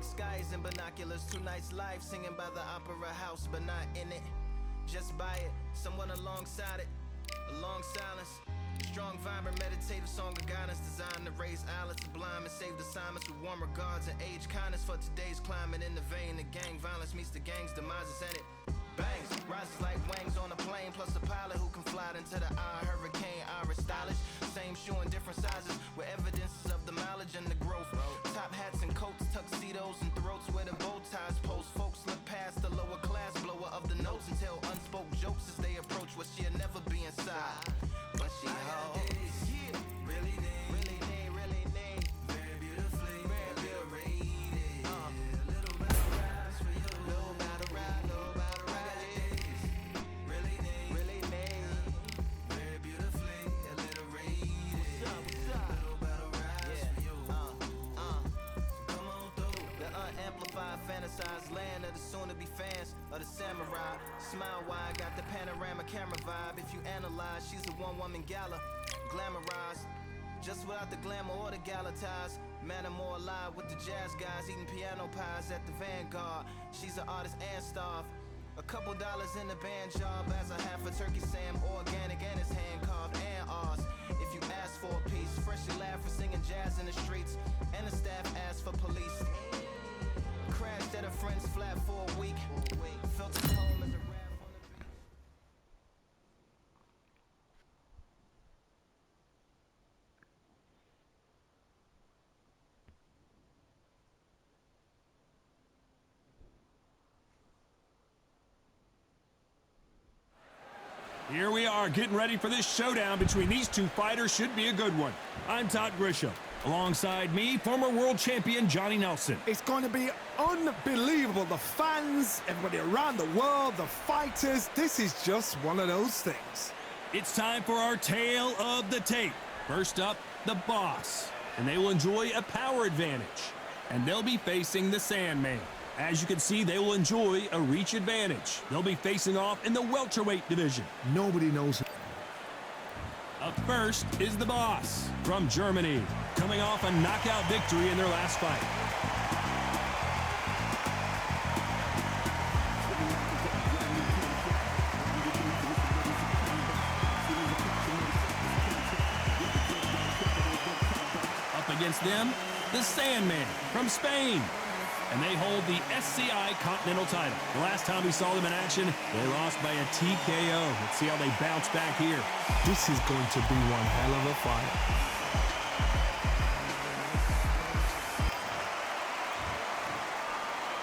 skies and binoculars, two nights live singing by the opera house, but not in it. Just by it, someone alongside it, a long silence. Strong, vibrant, meditative song of guidance designed to raise islands of blind and save assignments with warm regards and age kindness for today's climate. In the vein, the gang violence meets the gang's demises, and it bangs, rises like wings on a plane, plus a pilot who can fly into the eye. Hurricane, iris stylish, same shoe in different sizes, with evidences of the mileage and the growth. Top hats and coats, tuxedos and throats where the bow ties post. Folks look past the lower class blower of the notes and tell unspoke jokes as they approach what she'll never be inside. But she holds, really need, very beautifully, very rated. Little battle rise for you, little battle rise, really need, very beautifully, a little rated. Little battle rise for you. Come on through. The unamplified, fantasized land of the soon-to-be fans of the samurai. Smile wide, got the panorama camera vibe. If you analyze, she's a one-woman gala, glamorized, just without the glamour or the gala ties. Man, I'm more alive with the jazz guys, eating piano pies at the Vanguard. She's an artist and staff. A couple dollars in the band job as a half a turkey Sam, organic and it's hand carved and ours. If you ask for a piece, freshly laugh for singing jazz in the streets, and the staff asked for police. Crashed at a friend's flat for a week. Felt at home as a rap on the beat. Here we are, getting ready for this showdown between these two fighters. Should be a good one. I'm Todd Grisham. Alongside me, former world champion Johnny Nelson. It's going to be unbelievable. The fans, everybody around the world, the fighters. This is just one of those things. It's time for our tale of the tape. First up, the Boss. And they will enjoy a power advantage. And they'll be facing the Sandman. As you can see, they will enjoy a reach advantage. They'll be facing off in the welterweight division. Nobody knows. Up first is the Boss from Germany, coming off a knockout victory in their last fight. Up against them, the Sandman from Spain. And they hold the SCI Continental title. The last time we saw them in action, they lost by a TKO. Let's see how they bounce back here. This is going to be one hell of a fight.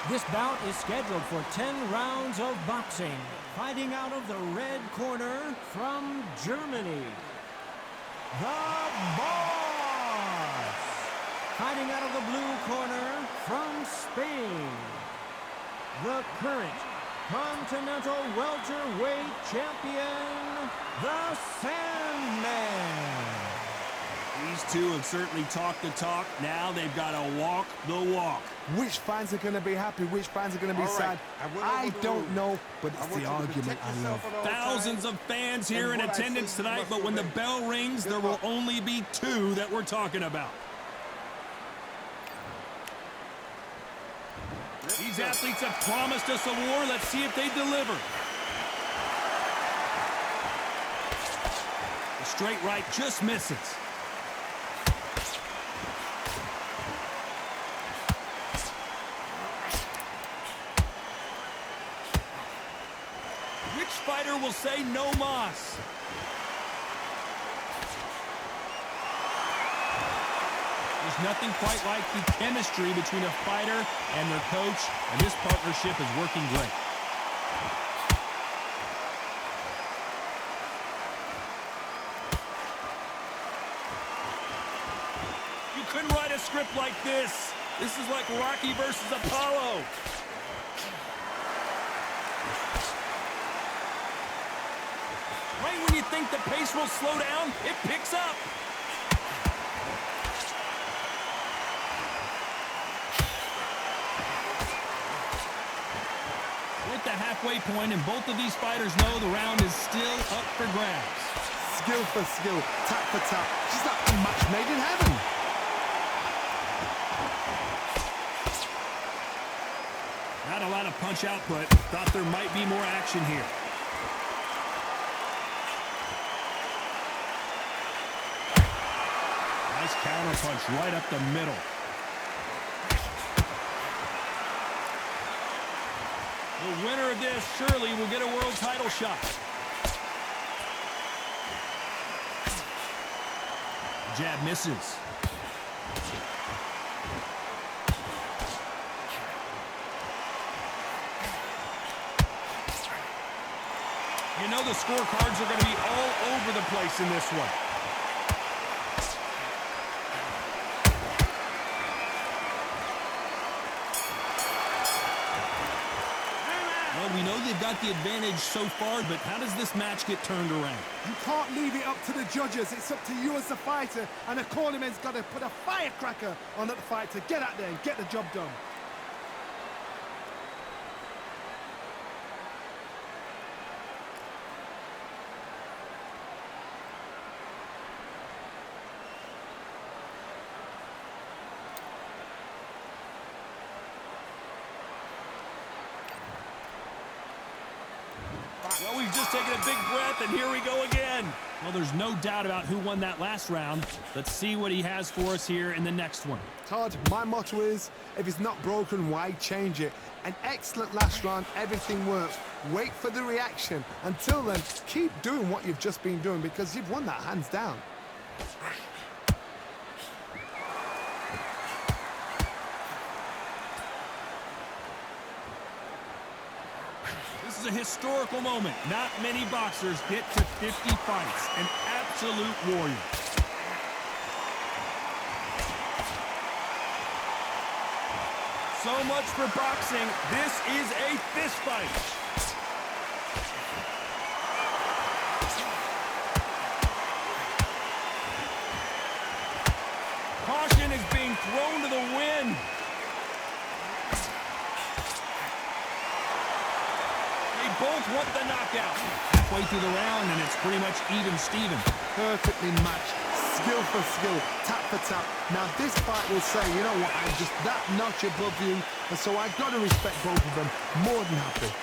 This bout is scheduled for 10 rounds of boxing. Fighting out of the red corner from Germany, the Boss. Fighting out of the blue corner from Spain, the current Continental welterweight champion, the Sandman. These two have certainly talked the talk. Now they've got to walk the walk. Which fans are going to be happy? Which fans are going to be sad? I don't know, but it's the argument I love. Thousands of fans here in attendance tonight, but when the bell rings, there will only be two that we're talking about. These athletes have promised us a war. Let's see if they deliver. The straight right just misses. Which fighter will say no mas? There's nothing quite like the chemistry between a fighter and their coach, and this partnership is working great. You couldn't write a script like this. This is like Rocky versus Apollo. Right when you think the pace will slow down, it picks up. The halfway point, and both of these fighters know the round is still up for grabs. Skill for skill, tap for tap. She's like a match made in heaven. of punch output. Thought there might be more action here. Nice counter punch right up the middle. The winner of this surely will get a world title shot. Jab misses. You know the scorecards are going to be all over the place in this one. Well, we know they've got the advantage so far, but how does this match get turned around? You can't leave it up to the judges. It's up to you as the fighter, and the cornerman's got to put a firecracker on the fight to get out there and get the job done. Well, we've just taken a big breath, and here we go again. Well, there's no doubt about who won that last round. Let's see what he has for us here in the next one. Todd, my motto is, if it's not broken, why change it? An excellent last round, everything works. Wait for the reaction. Until then, keep doing what you've just been doing because you've won that hands down. This is a historical moment. Not many boxers get to 50 fights. An absolute warrior. So much for boxing. This is a fist fight. Caution is being thrown to the wind. Both want the knockout. Halfway through the round, and it's pretty much even Steven. Perfectly matched. Skill for skill. Tap for tap. Now, this fight will say, you know what, I'm just that notch above you, and so I've got to respect both of them. More than happy.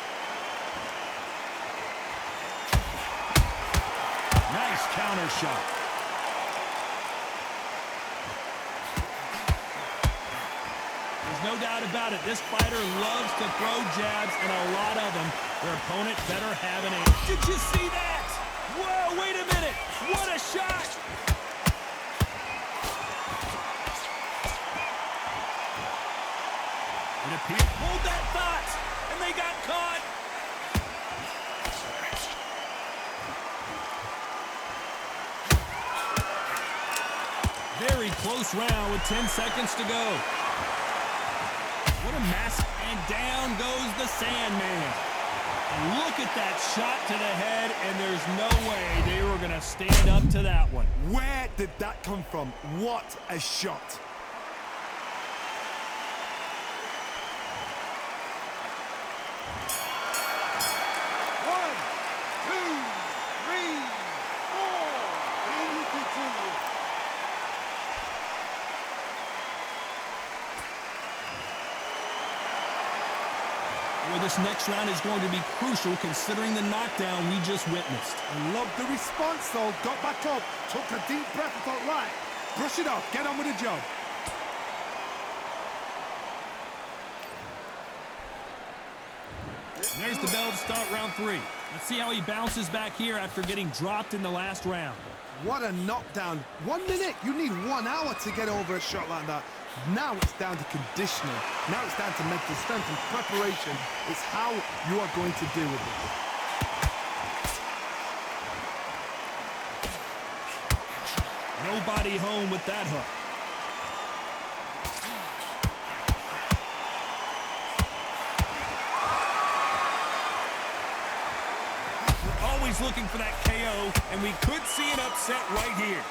Nice counter shot. There's no doubt about it. This fighter loves to throw jabs, and a lot of them. Their opponent better have an aim. Did you see that? Whoa, wait a minute. What a shot. It appears. Hold that thought. And they got caught. Very close round with 10 seconds to go. What a mess. And down goes the Sandman. And look at that shot to the head, and there's no way they were going to stand up to that one. Where did that come from? What a shot. One, two, three, four. And we continue. Well, this next round is going to be crucial considering the knockdown we just witnessed. I love the response, though. Got back up, took a deep breath, and thought, right, brush it off, get on with the job. And there's the bell to start round 3. Let's see how he bounces back here after getting dropped in the last round. What a knockdown. 1 minute, you need 1 hour to get over a shot like that. Now it's down to conditioning. Now it's down to mental strength and preparation. It's how you are going to deal with it. Nobody home with that hook. We're always looking for that KO, and we could see an upset right here.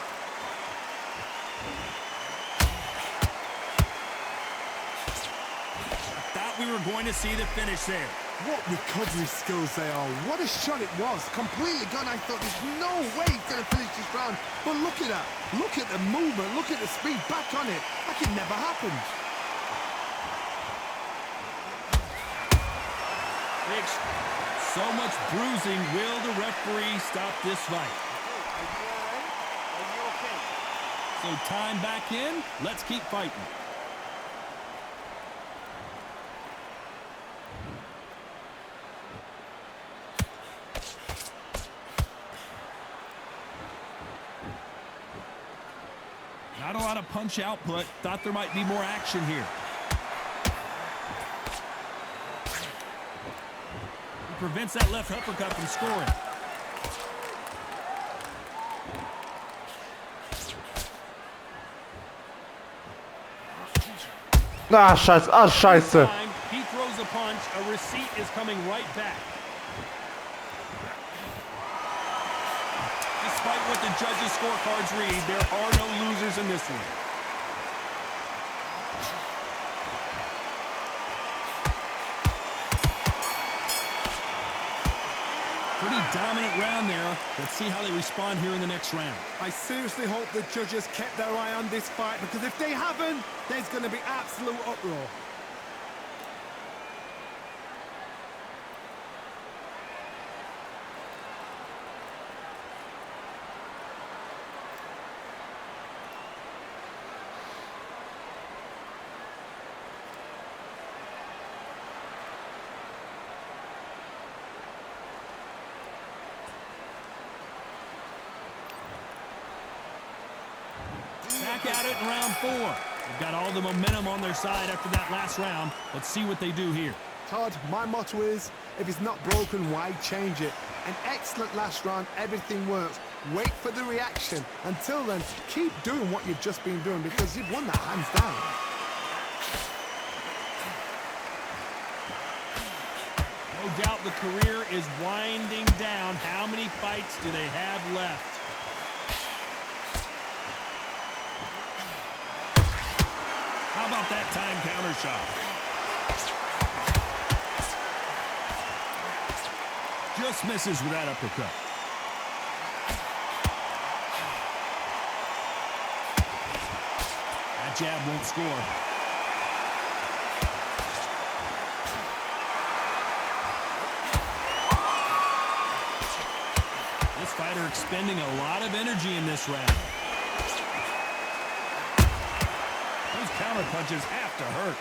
We were going to see the finish there. What recovery skills they are. What a shot it was. Completely gone. I thought there's no way he's going to finish this round. But look at that. Look at the movement. Look at the speed. Back on it. Like it never happened. So much bruising. Will the referee stop this fight? So time back in. Let's keep fighting. Not a lot of punch output. Thought there might be more action here. He prevents that left uppercut from scoring. Ah, scheiße. Ah, scheiße. He throws a punch. A receipt is coming right back. Despite what the judges' scorecards read, there are no losers in this one. Pretty dominant round there. Let's see how they respond here in the next round. I seriously hope the judges kept their eye on this fight, because if they haven't, there's going to be absolute uproar. Back at it in round 4. They've got all the momentum on their side after that last round. Let's see what they do here. Todd, my motto is, if it's not broken, why change it? An excellent last round, everything works. Wait for the reaction. Until then, keep doing what you've just been doing, because you've won that hands down. No doubt the career is winding down. How many fights do they have left? How about that time counter shot? Just misses with that uppercut. That jab won't score. This fighter expending a lot of energy in this round. Those counter punches have to hurt.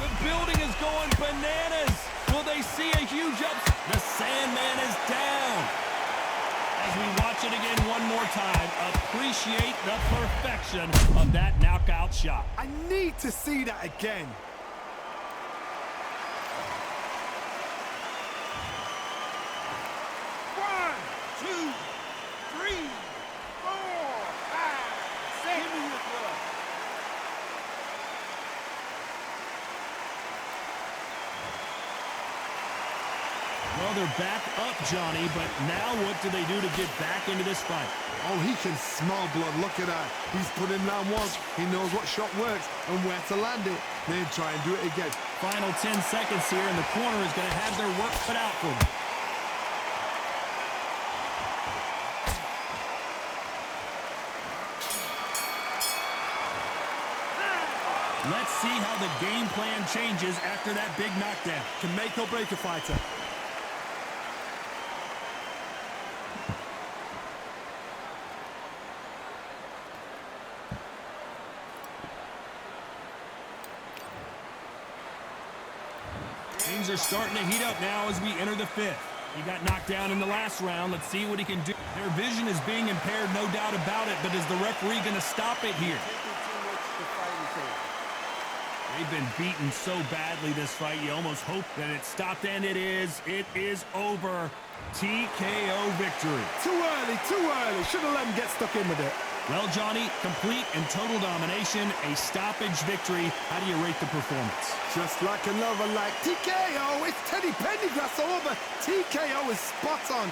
The building is going bananas. Will they see a huge up? The Sandman is down. As we watch it again one more time, appreciate the perfection of that knockout shot. I need to see that again. Well, they're back up, Johnny, but now what do they do to get back into this fight? Oh, he can smell blood. Look at that. He's put in round 1. He knows what shot works and where to land it. Then try and do it again. Final 10 seconds here, and the corner is going to have their work cut out for them. Let's see how the game plan changes after that big knockdown. Can make or break a fighter. Things are starting to heat up now as we enter the 5th. He got knocked down in the last round. Let's see what he can do. Their vision is being impaired, no doubt about it, but is the referee going to stop it here? They've been beaten so badly this fight, you almost hope that it stopped, and it is. It is over. TKO victory. Too early, too early. Should have let him get stuck in with it. Well, Johnny, complete and total domination, a stoppage victory. How do you rate the performance? Just like another, like TKO. It's Teddy Pendergrass over. TKO is spot on.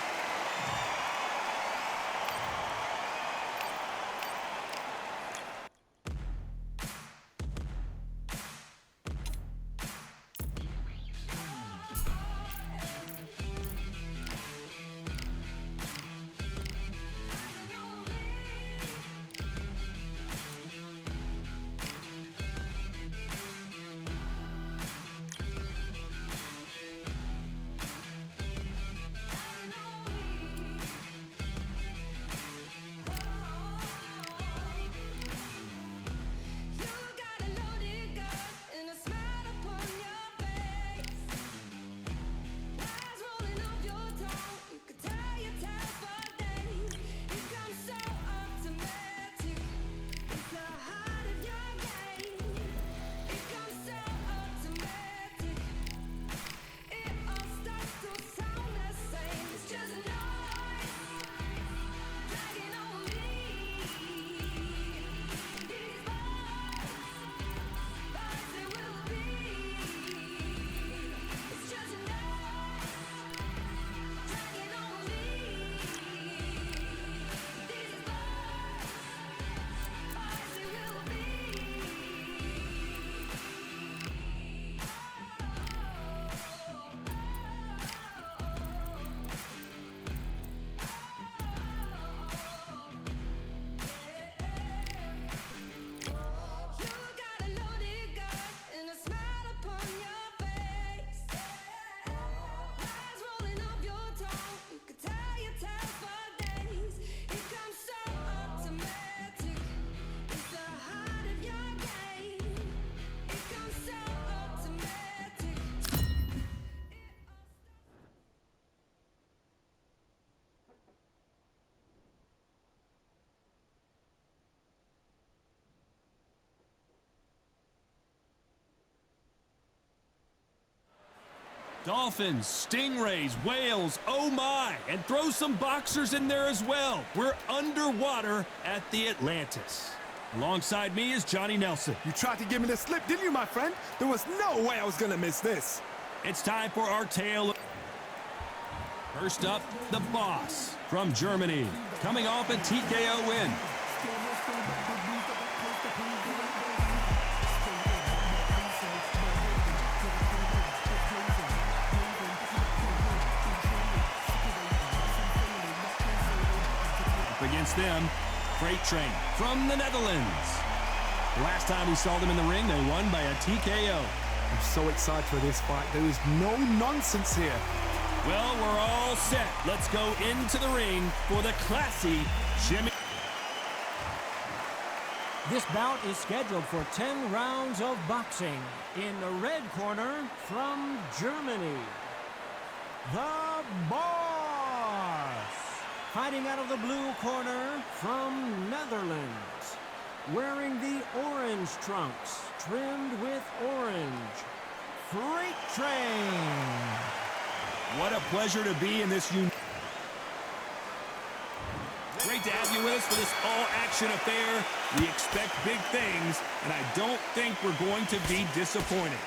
Dolphins, stingrays, whales, oh my, and throw some boxers in there as well. We're underwater at the Atlantis. Alongside me is Johnny Nelson. You tried to give me the slip, didn't you, my friend? There was no way I was going to miss this. It's time for our tale. First up, the boss from Germany, coming off a TKO win. Against them, Freight Train from the Netherlands. The last time we saw them in the ring, they won by a TKO. I'm so excited for this fight. There is no nonsense here. Well, we're all set. Let's go into the ring for the classy Jimmy. This bout is scheduled for 10 rounds of boxing. In the red corner from Germany, the Boss. Fighting out of the blue corner from Netherlands, wearing the orange trunks, trimmed with orange, Freight Train. What a pleasure to be in this Great to have you with us for this all-action affair. We expect big things, and I don't think we're going to be disappointed.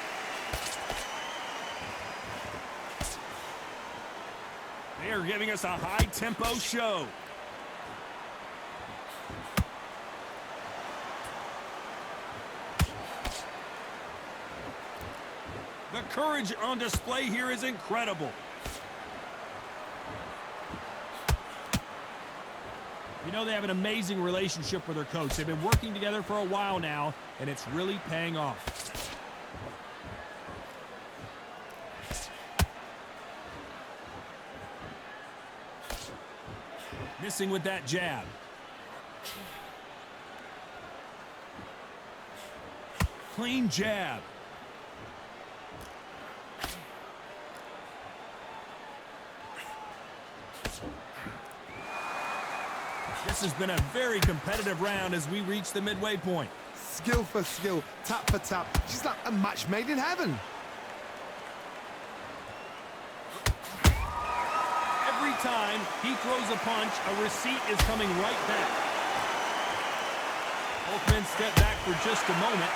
They are giving us a high-tempo show. The courage on display here is incredible. You know, they have an amazing relationship with their coach. They've been working together for a while now, and it's really paying off. Missing with that jab. Clean jab. This has been a very competitive round as we reach the midway point. Skill for skill, tap for tap. She's like a match made in heaven. Every time he throws a punch, a receipt is coming right back. Both men step back for just a moment.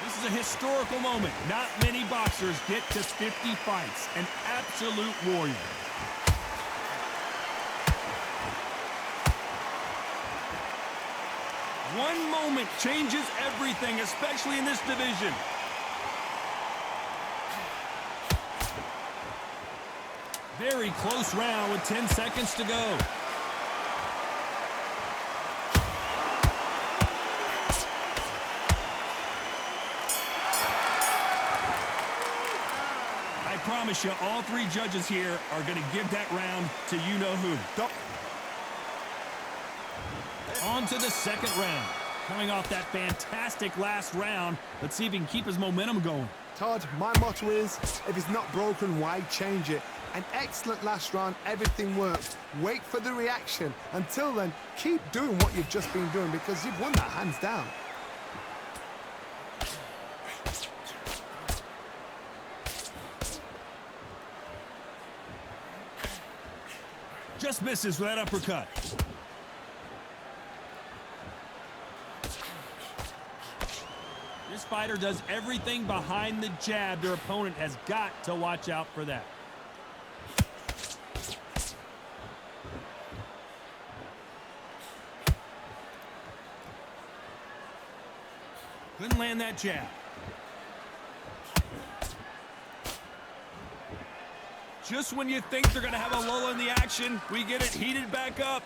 This is a historical moment. Not many boxers get to 50 fights. An absolute warrior. One moment changes everything, especially in this division. Very close round with 10 seconds to go. I promise you, all three judges here are going to give that round to you-know-who. On to the second round. Coming off that fantastic last round, let's see if he can keep his momentum going. Todd, my motto is, if it's not broken, why change it? An excellent last round, everything works. Wait for the reaction. Until then, keep doing what you've just been doing because you've won that hands down. Just misses with that uppercut. This fighter does everything behind the jab. Their opponent has got to watch out for that. Couldn't land that jab. Just when you think they're going to have a lull in the action, we get it heated back up.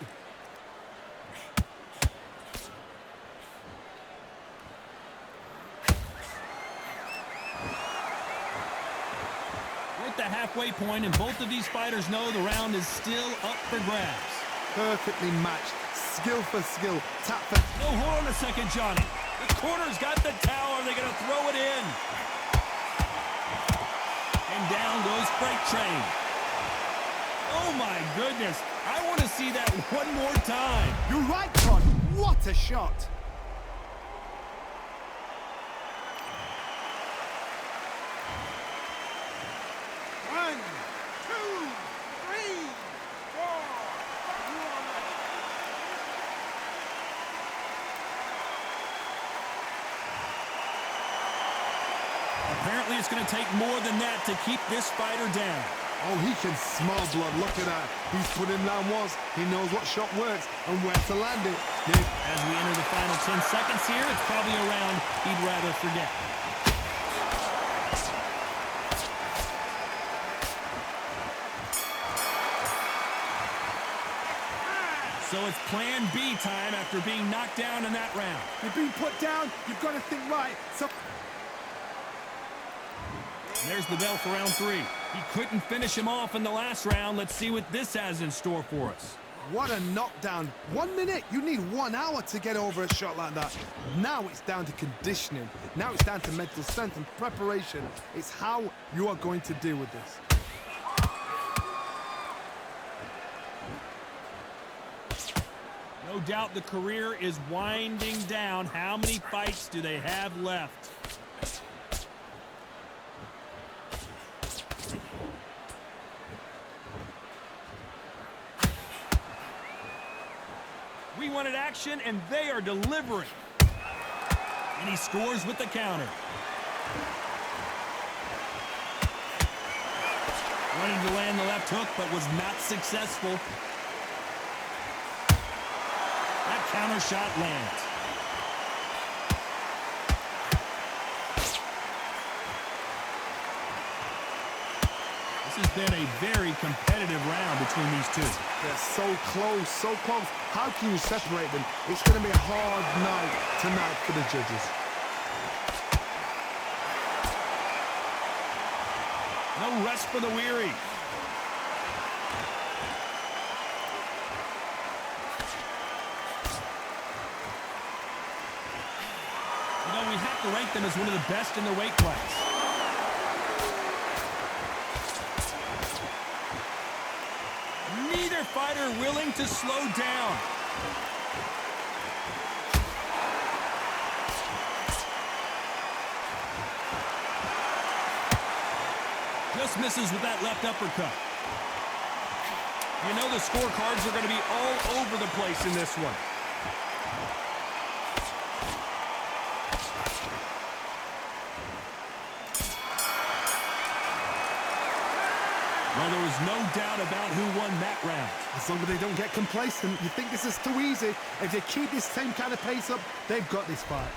We're at the halfway point, and both of these fighters know the round is still up for grabs. Perfectly matched, skill for skill, tap for... No, hold on a second, Johnny. The corner's got the towel. Are they going to throw it in? And down goes Freight Train. Oh, my goodness. I want to see that one more time. You're right, Todd. What a shot! One, two, three, four. Apparently, it's going to take more than that to keep this fighter down. Oh, he can smell blood. Look at that. He's put him down once. He knows what shot works and where to land it. As we enter the final 10 seconds here, it's probably a round he'd rather forget. So it's plan B time after being knocked down in that round. You've been put down. You've got to think right. So There's the bell for round 3. He couldn't finish him off in the last round. Let's see what this has in store for us. what a knockdown. 1 minute. You need 1 hour to get over a shot like that. Now it's down to conditioning. Now it's down to mental strength and preparation. It's how you are going to deal with this. No doubt the career is winding down. How many fights do they have left? We wanted action, and they are delivering. And he scores with the counter. Wanting to land the left hook, but was not successful. That counter shot lands. This has been a very competitive round between these two. They're so close, so close. How can you separate them? It's going to be a hard night tonight for the judges. No rest for the weary. You know, we have to rank them as one of the best in their weight class. Neither fighter willing to slow down. Just misses with that left uppercut. You know the scorecards are going to be all over the place in this one. Well, there was no doubt about who won that round. As long as they don't get complacent, you think this is too easy. If they keep this same kind of pace up, they've got this fight.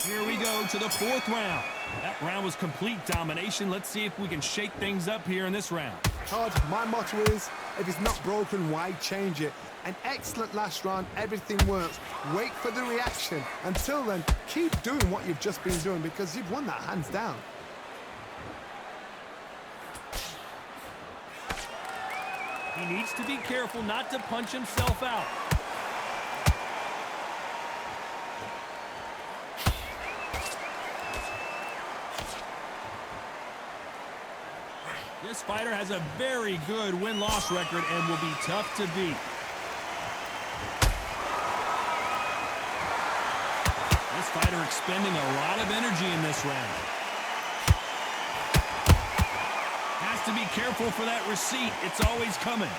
Here we go to the 4th round. That round was complete domination. Let's see if we can shake things up here in this round. Todd, my motto is, if it's not broken, why change it? An excellent last round, everything works. Wait for the reaction. Until then, keep doing what you've just been doing because you've won that hands down. He needs to be careful not to punch himself out. This fighter has a very good win-loss record and will be tough to beat. This fighter expending a lot of energy in this round. Has to be careful for that receipt. It's always coming.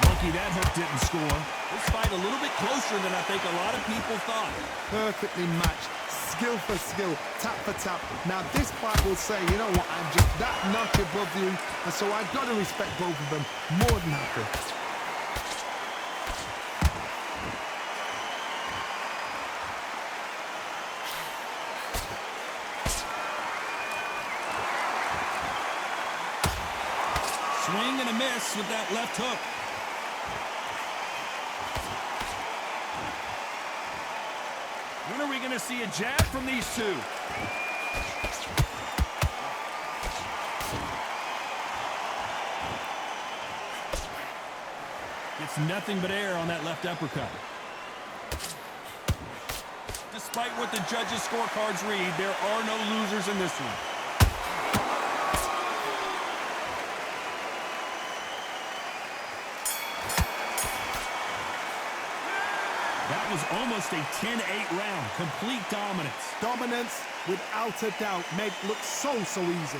Lucky that hook didn't score. This fight a little bit closer than I think a lot of people thought. Perfectly matched, skill for skill, tap for tap. Now this fight will say, you know what, I'm just that notch above you, and so I've got to respect both of them more than happy. Swing and a miss with that left hook. When are we going to see a jab from these two? It's nothing but air on that left uppercut. despite what the judges' scorecards read, there are no losers in this one. That was almost a 10-8 round. Complete dominance. Dominance, without a doubt, made look so easy.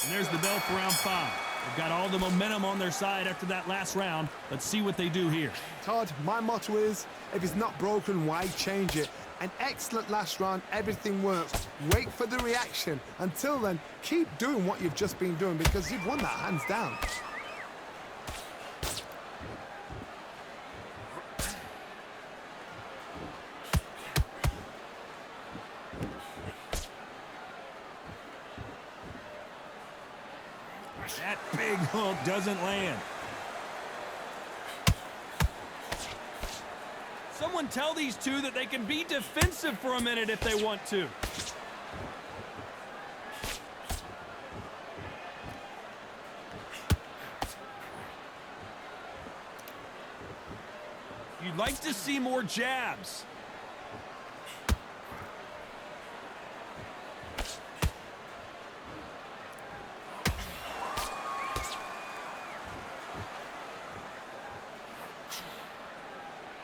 And there's the bell for round 5. They've got all the momentum on their side after that last round. Let's see what they do here. Todd, my motto is, if it's not broken, why change it? An excellent last round, everything works. Wait for the reaction. Until then, keep doing what you've just been doing because you've won that hands down. That big hook doesn't land. Someone tell these two that they can be defensive for a minute if they want to. You'd like to see more jabs.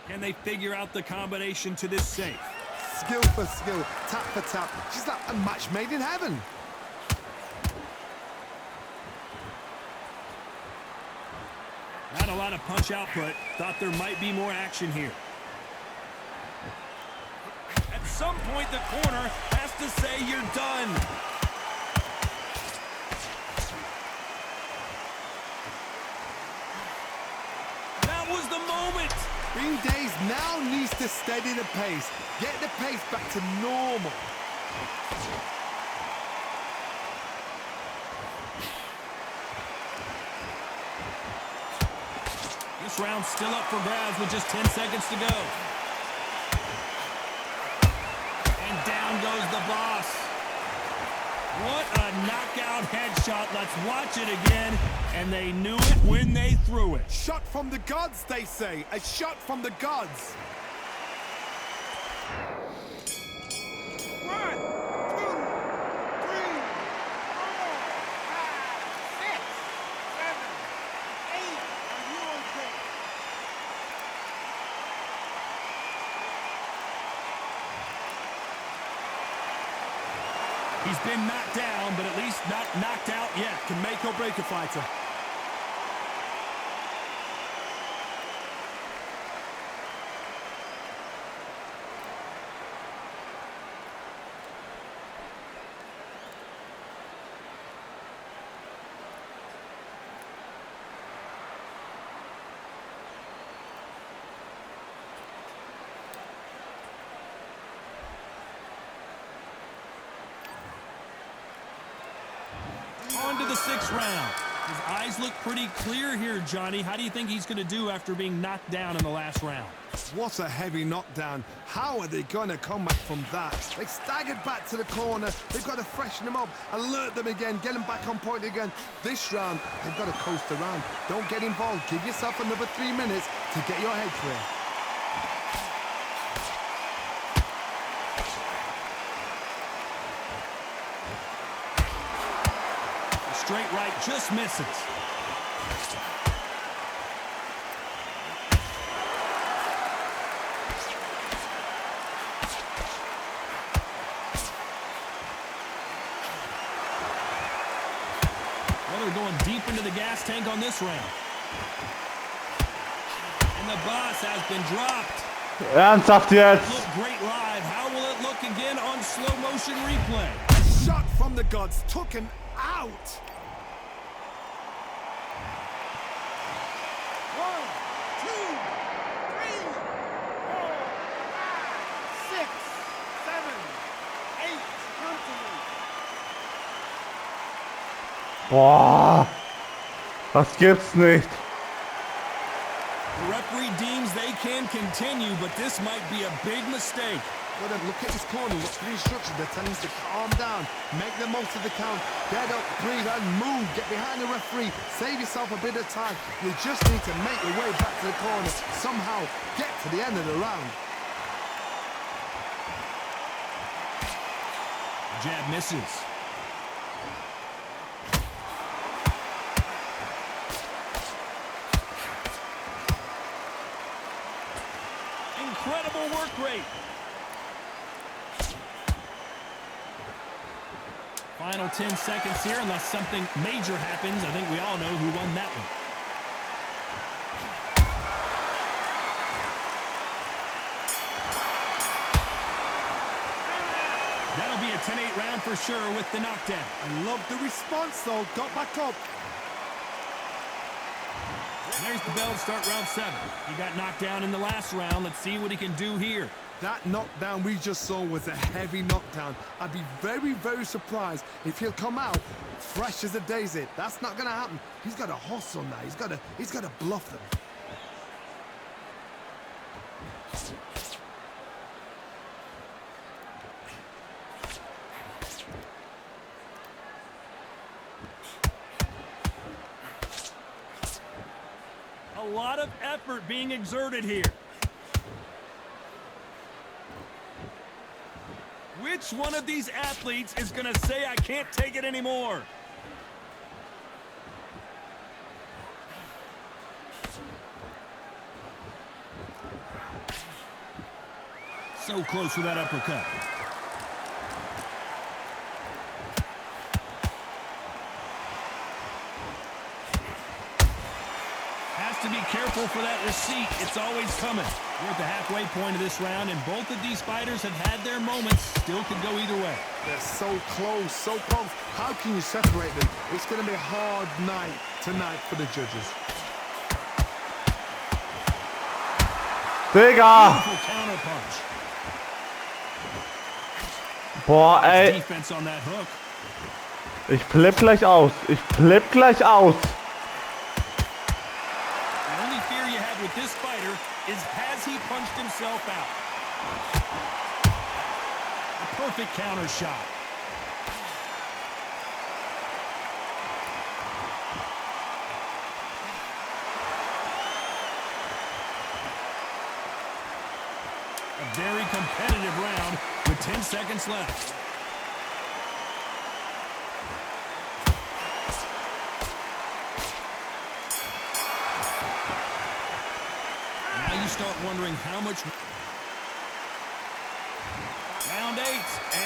Can they figure out the combination to this safe? Skill for skill, tap for tap. She's like a match made in heaven. Not a lot of punch output. Thought there might be more action here. At some point, the corner has to say you're done. That was the moment. Green Days now needs to steady the pace. Get the pace back to normal. This round's still up for grabs with just 10 seconds to go. And down goes the boss. What a knockout headshot. Let's watch it again. And they knew it when they threw it. Shot from the gods, they say. A shot from the gods. 1, 2, 3, 4, 5, 6, 7, 8. Are you okay? He's been knocked down, but at least not knocked out yet. Can make or break a fighter. On to the 6th round. His eyes look pretty clear here, Johnny. How do you think he's going to do after being knocked down in the last round? What a heavy knockdown. How are they going to come back from that? They staggered back to the corner. They've got to freshen them up, alert them again, get them back on point again. This round, they've got to coast around. Don't get involved. Give yourself another 3 minutes to get your head clear. Straight right just misses. Well, they're going deep into the gas tank on this round. And the boss has been dropped. Ernsthaft jetzt? Look great live. How will it look again on slow motion replay? Shot from the gods. Took him out. 1, 2, 3, 4, 5, 6, 7, 8. Come to me. Boah, das gibt's nicht. The referee deems they can continue, but this might be a big mistake. Well, then look at his corner. Look for the instructions. They're telling us to calm down, make the most of the count, get up, breathe, and move. Get behind the referee. Save yourself a bit of time. You just need to make your way back to the corner. Somehow get to the end of the round. Jab misses. Incredible work rate. Final 10 seconds here, unless something major happens. I think we all know who won that one. That'll be a 10-8 round for sure with the knockdown. I love the response, though. Got back up. There's the bell to start round 7. He got knocked down in the last round. Let's see what he can do here. That knockdown we just saw was a heavy knockdown. I'd be very, very surprised if he'll come out fresh as a daisy. That's not going to happen. He's got to hustle now. He's got to bluff them. A lot of effort being exerted here. Which one of these athletes is going to say, I can't take it anymore? So close with that uppercut. Has to be careful for that receipt. It's always coming. We're at the halfway point of this round, and both of these fighters have had their moments. Still could go either way. They're so close, so close. How can you separate them? It's going to be a hard night tonight for the judges. Digga! Beautiful counter punch. Boah, ey. Defense on that hook. Ich flipp gleich aus. Ich flipp gleich aus. The only fear you had with this fighter is, has he punched himself out? A perfect counter shot. A very competitive round with 10 seconds left. Now you start wondering how much. Round 8,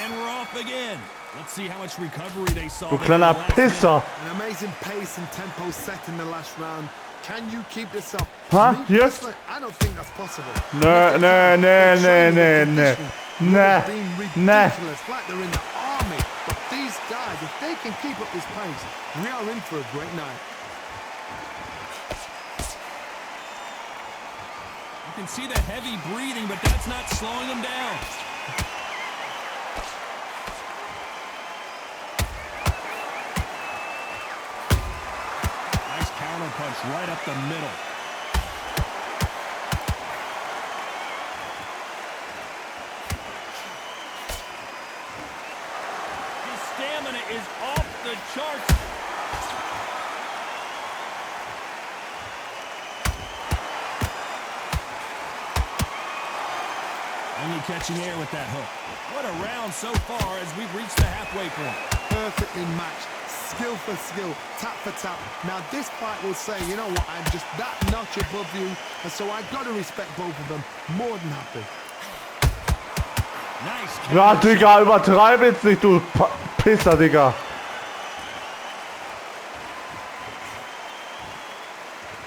and we're off again. Let's see how much recovery they saw. Du kleiner Pisser. An amazing pace and tempo set in the last round. Can you keep this up? Huh? Me Yes. personally, I don't think that's possible. No, no, no, no, no, no. Nah, Being nah. ridiculous, like they're in the army. But these guys, if they can keep up this pace, we are in for a great night. You can see the heavy breathing, but that's not slowing them down. Nice counter punch right up the middle. His stamina is off the charts. Only catching air with that hook. What a round so far as we've reached the halfway point. Perfectly matched, skill for skill, tap for tap. Now this fight will say, you know what, I'm just that notch above you, and so I've got to respect both of them. More than happy. Nice. Ja, Digga, übertreib jetzt nicht, du Pisser, Digga.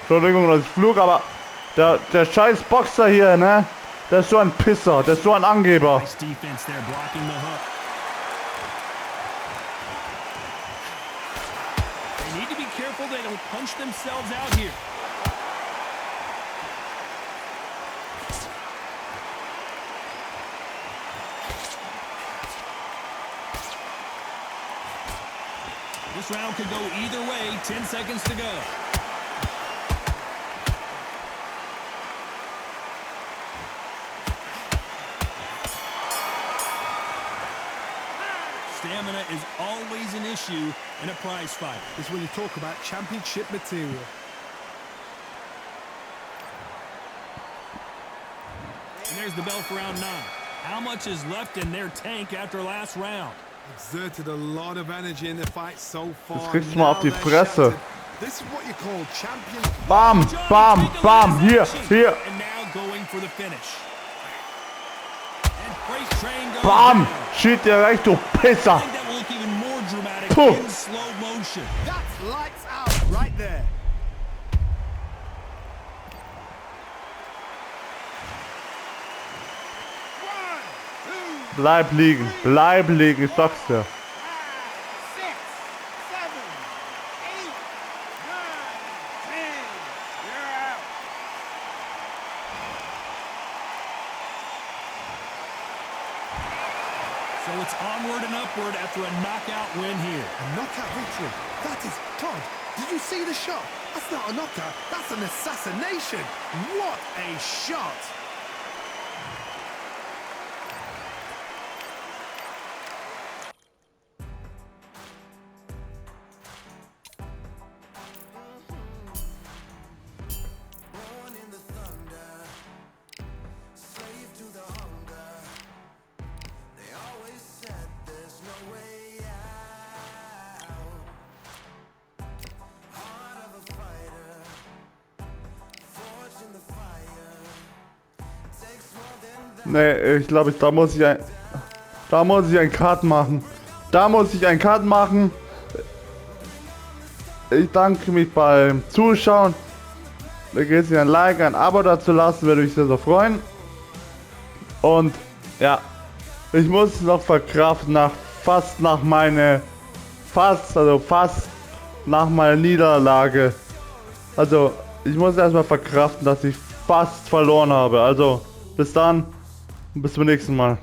Entschuldigung, dass ich flug, aber der scheiß Boxer hier, ne? Der ist so ein Pisser, der ist so ein Angeber. Nice defense there, blocking the hook. They need to be careful they don't punch themselves out here. This round could go either way. 10 seconds to go. Stamina is always an issue in a prize fight. It's when you talk about championship material. And there's the bell for round 9. How much is left in their tank after last round? Exerted a lot of energy in the fight so far. Jetzt kriegst du mal auf die Now they're Fresse. shattered. This is what you call champion. Bam, bam, bam, hier, hier. And now going for the finish. And Freight Train goes Bam, down. schied dir recht, du Pisser. I think that will look even more dramatic Puh. in slow motion. That's lights out right there. Bleib liegen, ich sag's dir. 6, 7, 8, 9, 10. You're out. So it's onward and upward after a knockout win here. A knockout victory. That is Todd. Did you see the shot? That's not a knockout. That's an assassination. What a shot. Born in the thunder, slave to the hunger. They always said there's no way out. Heart of a fighter, forged in the fire. Takes more than that. Nee, ich glaube, da muss ich einen Cut machen. Da muss ich einen Cut machen. Ich danke mich beim Zuschauen. Vergesst nicht ein Like, ein Abo dazu lassen, würde mich sehr, sehr freuen. Und ja, ich muss noch verkraften fast nach meiner Niederlage. Also ich muss erstmal verkraften, dass ich fast verloren habe. Also bis dann, bis zum nächsten Mal.